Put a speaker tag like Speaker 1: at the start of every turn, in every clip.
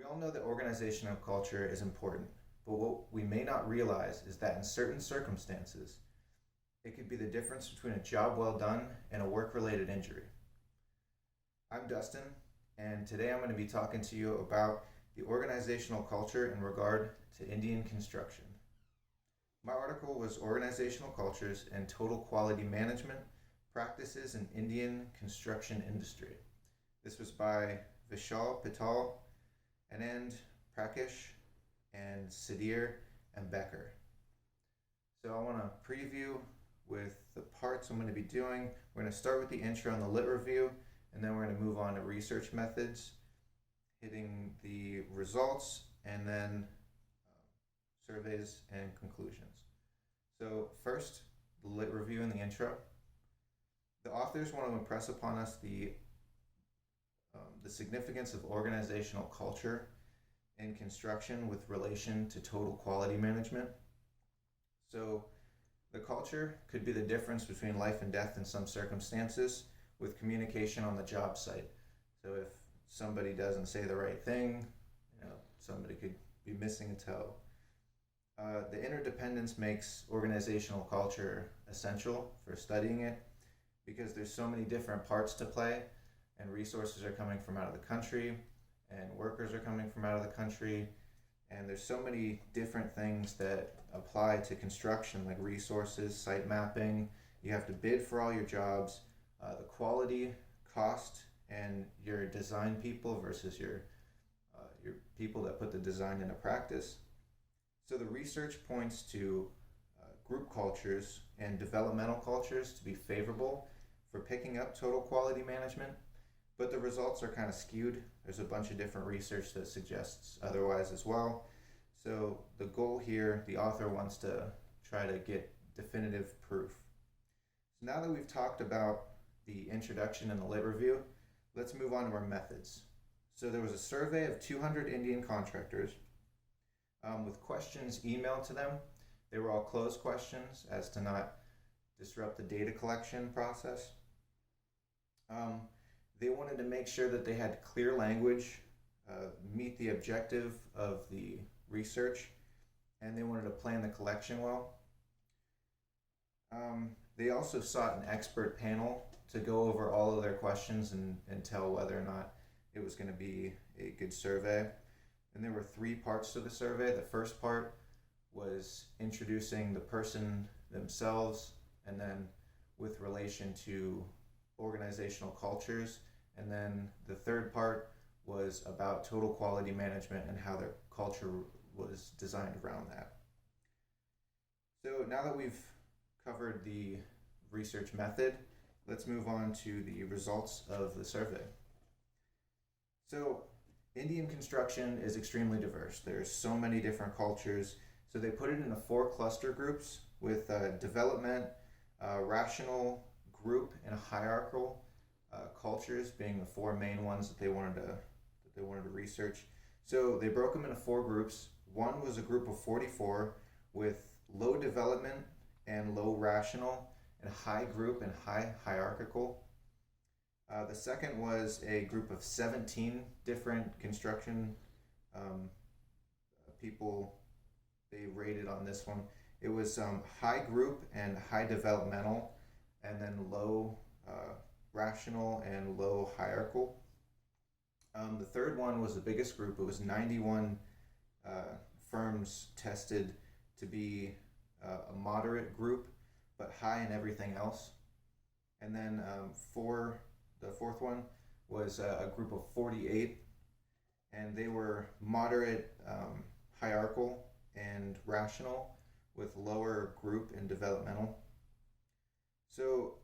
Speaker 1: all know that organizational culture is important, but what we may not realize is that in certain circumstances, it could be the difference between a job well done and a work related injury. I'm Dustin, and today I'm going to be talking to you about the organizational culture in regard to Indian construction. My article was Organizational Cultures and Total Quality Management Practices in Indian Construction Industry. This was by Vishal Pital, Anand Prakash, and Sadir and Becker. So I want to preview with the parts I'm going to be doing. We're going to start with the intro and the lit review, and then we're going to move on to research methods, hitting the results, and then surveys and conclusions. So first, the lit review and the intro. The authors want to impress upon us the significance of organizational culture in construction with relation to total quality management. So the culture could be the difference between life and death in some circumstances with communication on the job site. So if somebody doesn't say the right thing, somebody could be missing a toe. The interdependence makes organizational culture essential for studying it because there's so many different parts to play, and resources are coming from out of the country, and workers are coming from out of the country, and there's so many different things that apply to construction, like resources, site mapping. You have to bid for all your jobs, the quality, cost, and your design people versus your people that put the design into practice. So the research points to group cultures and developmental cultures to be favorable for picking up total quality management, but the results are kind of skewed. There's a bunch of different research that suggests otherwise as well. So the goal here, the author wants to try to get definitive proof. So now that we've talked about the introduction and the lit review, let's move on to our methods. So there was a survey of 200 Indian contractors with questions emailed to them. They were all closed questions as to not disrupt the data collection process. They wanted to make sure that they had clear language, meet the objective of the research, and they wanted to plan the collection well. They also sought an expert panel to go over all of their questions and tell whether or not it was going to be a good survey. And there were 3 parts to the survey. The first part was introducing the person themselves, and then with relation to organizational cultures. And then the third part was about total quality management and how their culture was designed around that. So now that we've covered the research method, let's move on to the results of the survey. So Indian construction is extremely diverse. There's so many different cultures. So they put it into 4 cluster groups with development, rational, group, and hierarchical cultures being the 4 main ones that they wanted to research. So they broke them into 4 groups. One was a group of 44 with low development and low rational, and high group and high hierarchical. The second was a group of 17 different construction people. They rated on this one. It was high group and high developmental, and then low rational and low hierarchical. The third one was the biggest group. It was 91 firms tested to be a moderate group, but high in everything else. And then the fourth one was a group of 48, and they were moderate, hierarchical, and rational, with lower group and developmental. So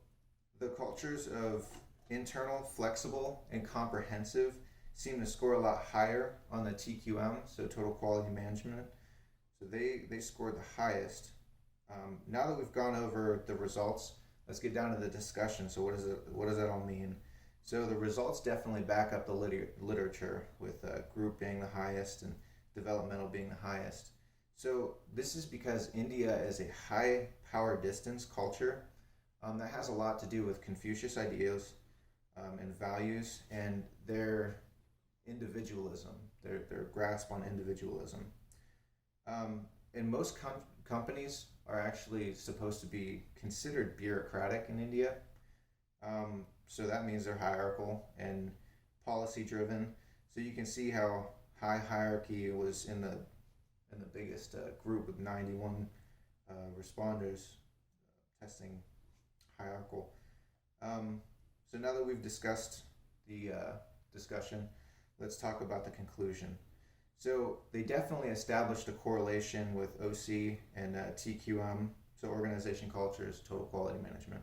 Speaker 1: the cultures of internal, flexible, and comprehensive seem to score a lot higher on the TQM, so total quality management. So they scored the highest. Now that we've gone over the results, let's get down to the discussion. So what does that all mean? So the results definitely back up the literature, with group being the highest and developmental being the highest. So this is because India is a high power distance culture that has a lot to do with Confucius ideas and values, and their individualism, their grasp on individualism. And most companies are actually supposed to be considered bureaucratic in India. So that means they're hierarchical and policy driven. So you can see how high hierarchy was in the biggest group with 91 responders testing hierarchical. So now that we've discussed the discussion, let's talk about the conclusion. So they definitely established a correlation with OC and TQM, so organization cultures, total quality management.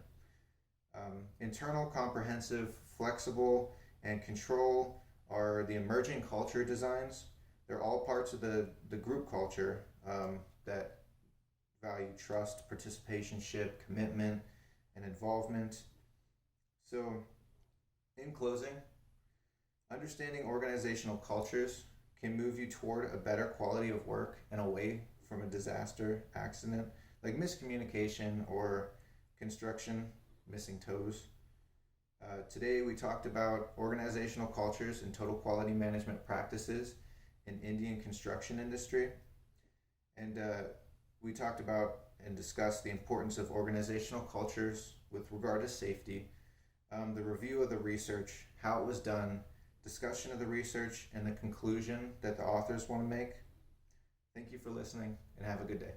Speaker 1: Internal, comprehensive, flexible, and control are the emerging culture designs. They're all parts of the group culture that value trust, participationship, commitment, and involvement. So, in closing, understanding organizational cultures can move you toward a better quality of work and away from a disaster, accident, like miscommunication or construction, missing toes. Today we talked about organizational cultures and total quality management practices in Indian construction industry. And we talked about and discussed the importance of organizational cultures with regard to safety, the review of the research, how it was done, discussion of the research, and the conclusion that the authors want to make. Thank you for listening and have a good day.